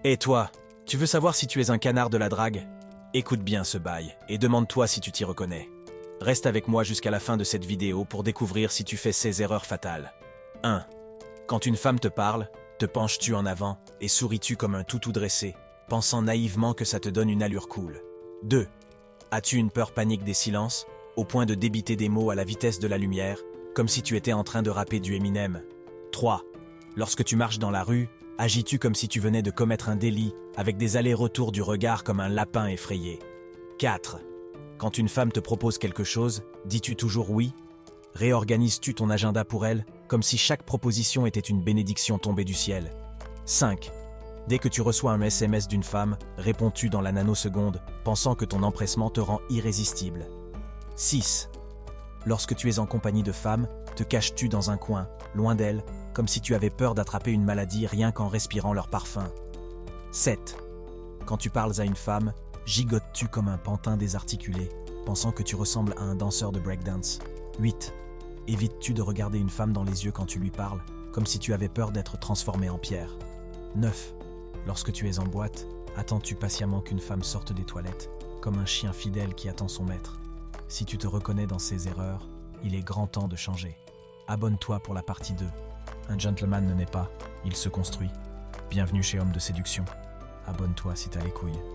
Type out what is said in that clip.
Et toi, tu veux savoir si tu es un canard de la drague? Écoute bien ce bail et demande-toi si tu t'y reconnais. Reste avec moi jusqu'à la fin de cette vidéo pour découvrir si tu fais ces erreurs fatales. 1. Quand une femme te parle, te penches-tu en avant et souris-tu comme un toutou dressé, pensant naïvement que ça te donne une allure cool? 2. As-tu une peur panique des silences, au point de débiter des mots à la vitesse de la lumière, comme si tu étais en train de rapper du Eminem? 3. Lorsque tu marches dans la rue, agis-tu comme si tu venais de commettre un délit, avec des allers-retours du regard comme un lapin effrayé? 4. Quand une femme te propose quelque chose, dis-tu toujours oui? Réorganises-tu ton agenda pour elle, comme si chaque proposition était une bénédiction tombée du ciel? 5. Dès que tu reçois un SMS d'une femme, réponds-tu dans la nanoseconde, pensant que ton empressement te rend irrésistible? 6. Lorsque tu es en compagnie de femmes, te caches-tu dans un coin, loin d'elles, comme si tu avais peur d'attraper une maladie rien qu'en respirant leur parfum? 7. Quand tu parles à une femme, gigotes-tu comme un pantin désarticulé, pensant que tu ressembles à un danseur de breakdance? 8. Évites-tu de regarder une femme dans les yeux quand tu lui parles, comme si tu avais peur d'être transformé en pierre? 9. Lorsque tu es en boîte, attends-tu patiemment qu'une femme sorte des toilettes, comme un chien fidèle qui attend son maître? Si tu te reconnais dans ces erreurs, il est grand temps de changer. Abonne-toi pour la partie 2. Un gentleman ne naît pas, il se construit. Bienvenue chez Homme de Séduction. Abonne-toi si t'as les couilles.